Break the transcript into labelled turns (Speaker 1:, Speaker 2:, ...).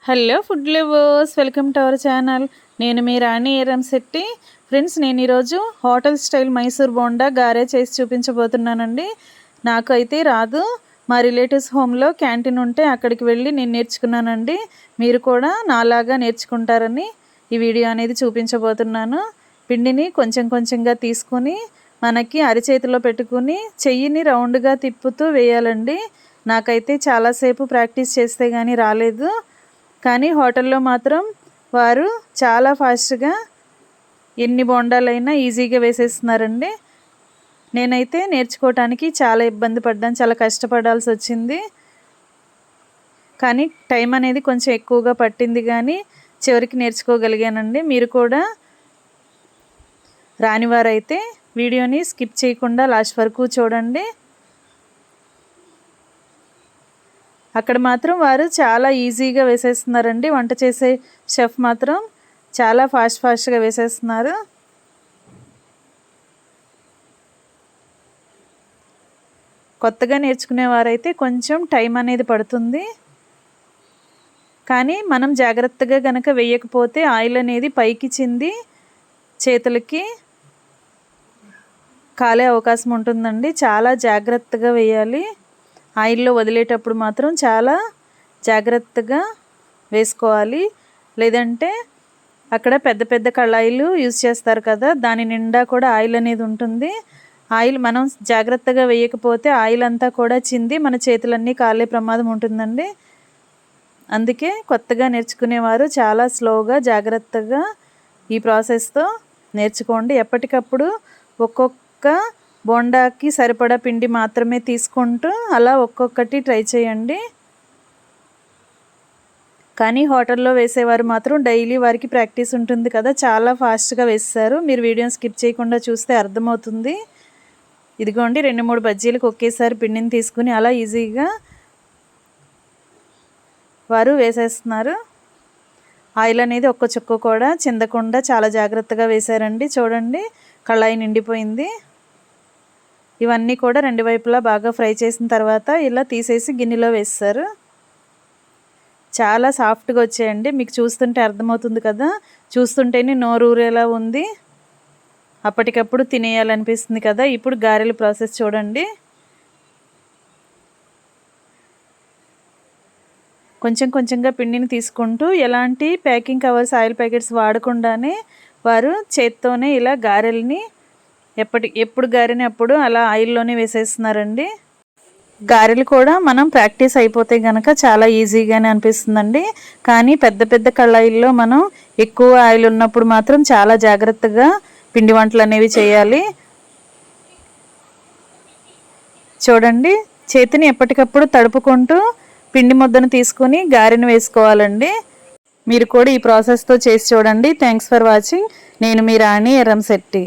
Speaker 1: Hello food lovers, welcome to our channel. నేను మీ రాణి Eramsetti. Friends, నేను ఈరోజు హోటల్ స్టైల్ మైసూర్ బోండా గారె చేసి చూపించబోతున్నానండి. నాకు అయితే రాదు. మా రిలేటివ్స్ హోమ్లో క్యాంటీన్ ఉంటే అక్కడికి వెళ్ళి నేను నేర్చుకున్నానండి. మీరు కూడా నాలాగా నేర్చుకుంటారని ఈ వీడియో అనేది చూపించబోతున్నాను. పిండిని కొంచెం కొంచెంగా తీసుకుని మనకి అరిచేతిలో పెట్టుకుని చెయ్యిని రౌండ్గా తిప్పుతూ వేయాలండి. నాకైతే చాలాసేపు ప్రాక్టీస్ చేస్తే కానీ రాలేదు. కానీ హోటల్లో మాత్రం వారు చాలా ఫాస్ట్గా ఎన్ని బోండాలైనా ఈజీగా వేసేస్తున్నారండి. నేనైతే నేర్చుకోవటానికి చాలా ఇబ్బంది పడ్డాను, చాలా కష్టపడాల్సి వచ్చింది. కానీ టైం అనేది కొంచెం ఎక్కువగా పట్టింది, కానీ చివరికి నేర్చుకోగలిగానండి. మీరు కూడా రానివారైతే వీడియోని స్కిప్ చేయకుండా లాస్ట్ వరకు చూడండి. అక్కడ మాత్రం వారు చాలా ఈజీగా వేసేస్తున్నారండి. వంట చేసే షెఫ్ మాత్రం చాలా ఫాస్ట్గా వేసేస్తున్నారు. కొత్తగా నేర్చుకునే వారైతే కొంచెం టైం అనేది పడుతుంది. కానీ మనం జాగ్రత్తగా గనక వేయకపోతే ఆయిల్ అనేది పైకి చింది చేతులకి కాలే అవకాశం ఉంటుందండి. చాలా జాగ్రత్తగా వేయాలి. ఆయిల్లో వదిలేటప్పుడు మాత్రం చాలా జాగ్రత్తగా వేసుకోవాలి. లేదంటే అక్కడ పెద్ద పెద్ద కళాయిలు యూజ్ చేస్తారు కదా, దాని నిండా కూడా ఆయిల్ అనేది ఉంటుంది. ఆయిల్ మనం జాగ్రత్తగా వేయకపోతే ఆయిల్ అంతా కూడా చింది మన చేతులన్నీ కాలే ప్రమాదం ఉంటుందండి. అందుకే కొత్తగా నేర్చుకునేవారు చాలా స్లోగా జాగ్రత్తగా ఈ ప్రాసెస్తో నేర్చుకోండి. ఎప్పటికప్పుడు ఒక్కొక్క బోండాకి సరిపడా పిండి మాత్రమే తీసుకుంటూ అలా ఒక్కొక్కటి ట్రై చేయండి. కానీ హోటల్లో వేసేవారు మాత్రం డైలీ వారికి ప్రాక్టీస్ ఉంటుంది కదా, చాలా ఫాస్ట్గా వేస్తారు. మీరు వీడియోని స్కిప్ చేయకుండా చూస్తే అర్థమవుతుంది. ఇదిగోండి, 2-3 బజ్జీలకు ఒకేసారి పిండిని తీసుకుని అలా ఈజీగా వారు వేసేస్తున్నారు. ఆయిల్ అనేది ఒక్క చుక్క కూడా చిందకుండా చాలా జాగ్రత్తగా వేశారండి. చూడండి, కళాయి నిండిపోయింది. ఇవన్నీ కూడా 2 వైపులా బాగా ఫ్రై చేసిన తర్వాత ఇలా తీసేసి గిన్నెలో వేస్తారు. చాలా సాఫ్ట్గా వచ్చాయండి. మీకు చూస్తుంటే అర్థమవుతుంది కదా, చూస్తుంటేనే నోరూరేలా ఉంది. అప్పటికప్పుడు తినేయాలనిపిస్తుంది కదా. ఇప్పుడు గారెల ప్రాసెస్ చూడండి. కొంచెం కొంచెంగా పిండిని తీసుకుంటూ ఎలాంటి ప్యాకింగ్ కవర్స్, ఆయిల్ ప్యాకెట్స్ వాడకుండానే వారు చేత్తోనే ఇలా గారెల్ని ఎప్పుడు గారెని అప్పుడు అలా ఆయిల్లోనే వేసేస్తున్నారండి. గారెలు కూడా మనం ప్రాక్టీస్ అయిపోతే కనుక చాలా ఈజీగానే అనిపిస్తుందండి. కానీ పెద్ద పెద్ద కళాయిల్లో మనం ఎక్కువ ఆయిల్ ఉన్నప్పుడు మాత్రం చాలా జాగ్రత్తగా పిండి వంటలు అనేవి చేయాలి. చూడండి, చేతిని ఎప్పటికప్పుడు తడుపుకుంటూ పిండి ముద్దను తీసుకుని గారెను వేసుకోవాలండి. మీరు కూడా ఈ ప్రాసెస్తో చేసి చూడండి. Thanks for watching. నేను మీ రాణి ఎరంశెట్టి.